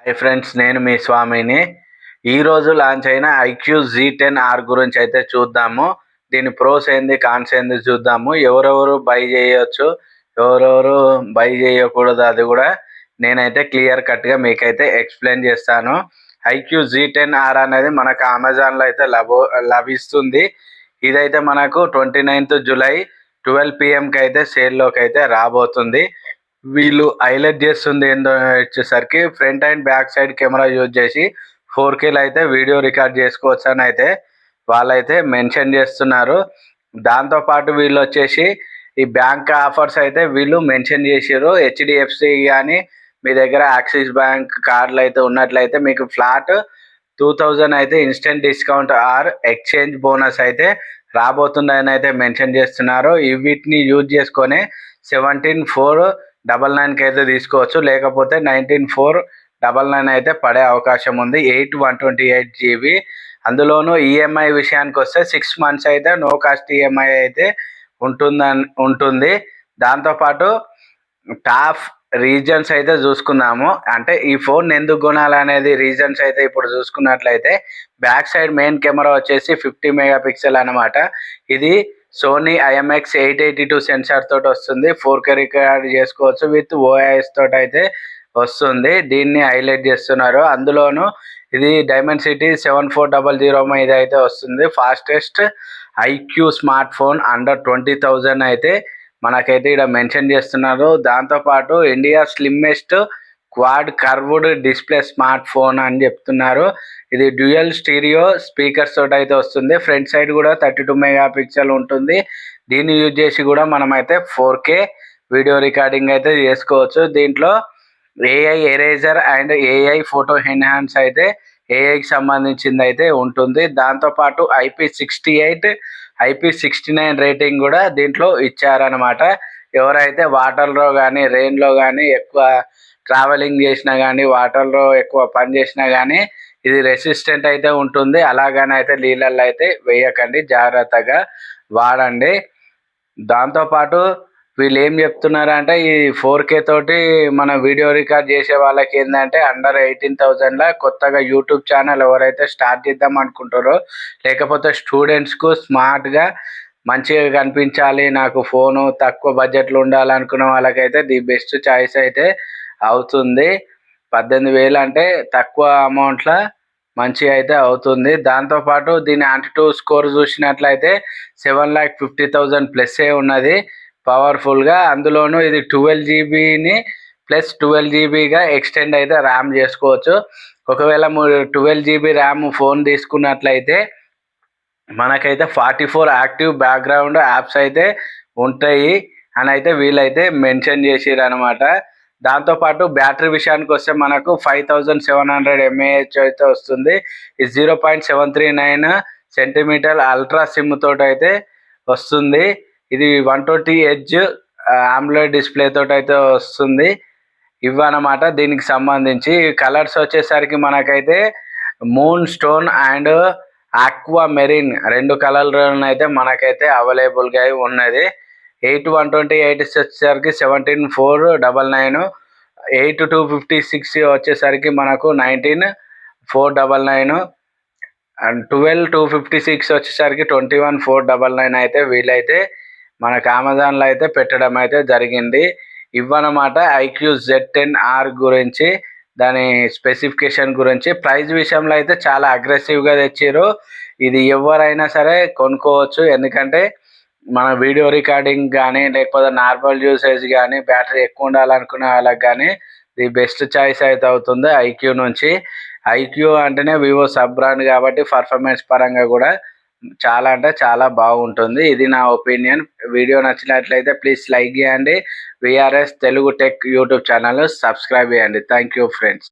Hi friends, నేను మీ స్వామిని. ఈరోజు లాంచ్ అయిన ఐక్యూ Z10R గురించి అయితే చూద్దాము. దీని ప్రోస్ ఏంది, కాన్స్ ఏంది చూద్దాము. ఎవరెవరు బై చేయొచ్చు, ఎవరెవరు బై చేయకూడదు, అది కూడా నేనైతే క్లియర్ కట్గా మీకైతే ఎక్స్ప్లెయిన్ చేస్తాను. ఐక్యూ Z10R అనేది మనకు అమెజాన్లో అయితే లభిస్తుంది. ఇదైతే మనకు 29th జూలై 12 PM అయితే సేల్లోకి అయితే రాబోతుంది. వీళ్ళు హైలైట్ చేస్తుంది ఏందో వచ్చేసరికి front and back side camera use చేసి 4Kలో అయితే వీడియో రికార్డ్ చేసుకోవచ్చు అని అయితే వాళ్ళైతే మెన్షన్ చేస్తున్నారు. దాంతోపాటు వీళ్ళు వచ్చేసి ఈ బ్యాంక్ ఆఫర్స్ అయితే వీళ్ళు మెన్షన్ చేసారు. HDFC కానీ మీ దగ్గర యాక్సిస్ బ్యాంక్ కార్డులు అయితే ఉన్నట్లయితే మీకు ఫ్లాట్ 2000 అయితే instant discount or exchange bonus అయితే రాబోతుందని అయితే మెన్షన్ చేస్తున్నారు. వీటిని యూజ్ చేసుకొని 17,499కి అయితే తీసుకోవచ్చు, లేకపోతే 19,499 అయితే పడే అవకాశం ఉంది. 8/128GB. అందులోనూ ఈఎంఐ విషయానికి వస్తే 6 months అయితే నో కాస్ట్ ఈఎంఐ అయితే ఉంటుంది. దాంతోపాటు టాప్ రీజన్స్ అయితే చూసుకుందాము. అంటే ఈ ఫోన్ ఎందుకు కొనాలనేది రీజన్స్ అయితే ఇప్పుడు చూసుకున్నట్లయితే బ్యాక్ సైడ్ మెయిన్ కెమెరా వచ్చేసి 50 MP అనమాట. ఇది సోనీ IMX 882 సెన్సార్ తోటి వస్తుంది. 4K రికార్డ్ చేసుకోవచ్చు విత్ OIS తోటి అయితే వస్తుంది. దీన్ని హైలైట్ చేస్తున్నారు. అందులోనూ ఇది డైమెన్సిటీ 7400 మీద అయితే వస్తుంది. Fastest iQOO smartphone under 20,000 అయితే మనకైతే ఇక్కడ మెన్షన్ చేస్తున్నారు. దాంతోపాటు India slimmest quad curved display smartphone అని చెప్తున్నారు. ఇది డ్యూయల్ స్టీరియో స్పీకర్స్ తోటి అయితే వస్తుంది. ఫ్రంట్ సైడ్ కూడా 32 MP ఉంటుంది. దీన్ని యూజ్ చేసి కూడా మనమైతే 4K వీడియో రికార్డింగ్ అయితే చేసుకోవచ్చు. దీంట్లో AI eraser and AI photo enhance అయితే ఏఐకి సంబంధించింది అయితే ఉంటుంది. దాంతోపాటు IP68 IP69 రేటింగ్ కూడా దీంట్లో ఇచ్చారనమాట. ఎవరైతే వాటర్లో కానీ రెయిన్లో కానీ ఎక్కువ ట్రావెలింగ్ చేసినా కానీ వాటర్లో ఎక్కువ పని చేసినా కానీ ఇది రెసిస్టెంట్ అయితే ఉంటుంది. అలాగని అయితే నీళ్ళల్లో అయితే వేయకండి, జాగ్రత్తగా వాడండి. దాంతోపాటు వీళ్ళు ఏం చెప్తున్నారంటే ఈ 4K తోటి మన వీడియో రికార్డ్ చేసే వాళ్ళకి ఏంటంటే అండర్ 18,000ల కొత్తగా యూట్యూబ్ ఛానల్ ఎవరైతే స్టార్ట్ చేద్దాం అనుకుంటారో, లేకపోతే స్టూడెంట్స్కు స్మార్ట్గా మంచిగా కనిపించాలి, నాకు ఫోను తక్కువ బడ్జెట్లో ఉండాలనుకున్న వాళ్ళకైతే ది బెస్ట్ చాయిస్ అయితే అవుతుంది. 18,000 అంటే తక్కువ అమౌంట్లో మంచిగా అయితే అవుతుంది. దాంతోపాటు దీని AnTuTu స్కోర్ చూసినట్లయితే 7,50,000 ఉన్నది పవర్ఫుల్గా. అందులోనూ ఇది 12GBని ప్లస్ 12GBగా ఎక్స్టెండ్ అయితే ర్యామ్ చేసుకోవచ్చు. ఒకవేళ 12GB ర్యామ్ ఫోన్ తీసుకున్నట్లయితే మనకైతే 44 యాక్టివ్ బ్యాక్గ్రౌండ్ యాప్స్ అయితే ఉంటాయి అని అయితే వీళ్ళైతే మెన్షన్ చేసిరు అనమాట. దాంతోపాటు బ్యాటరీ విషయానికి వస్తే మనకు 5700 mAh అయితే వస్తుంది. ఇది 0.739 సెంటీమీటర్ అల్ట్రా సిమ్ తోటి అయితే వస్తుంది. ఇది 120Hz AMOLED డిస్ప్లే తోటి అయితే వస్తుంది. ఇవన్నమాట దీనికి సంబంధించి. కలర్స్ వచ్చేసరికి మనకైతే moonstone and aquamarine 2 కలర్లు అయితే మనకైతే అవైలబుల్గా ఉన్నది. 8/128 వచ్చేసరికి 17,499, 8/256 వచ్చేసరికి మనకు 19,499 అండ్ 12/256 వచ్చేసరికి 21,499 అయితే వీళ్ళైతే మనకు అమెజాన్లో అయితే పెట్టడం అయితే జరిగింది. ఇవన్నమాట ఐక్యూ Z10R గురించి, దాని స్పెసిఫికేషన్ గురించి. ప్రైస్ విషయంలో అయితే చాలా అగ్రెసివ్గా తెచ్చారు. ఇది ఎవరైనా సరే కొనుక్కోవచ్చు, ఎందుకంటే మన వీడియో రికార్డింగ్ కానీ లేకపోతే నార్మల్ యూసేజ్ కానీ బ్యాటరీ ఎక్కువ ఉండాలనుకునే వాళ్ళకి కానీ ది బెస్ట్ చాయిస్ అయితే అవుతుంది ఐక్యూ నుంచి. ఐక్యూ అంటేనే వివో సబ్ బ్రాండ్ కాబట్టి పర్ఫార్మెన్స్ పరంగా కూడా చాలా అంటే చాలా బాగుంటుంది. ఇది నా ఒపీనియన్. వీడియో నచ్చినట్లయితే ప్లీజ్ లైక్ చేయండి. VRS Telugu tech YouTube channel subscribe చేయండి. Thank you friends.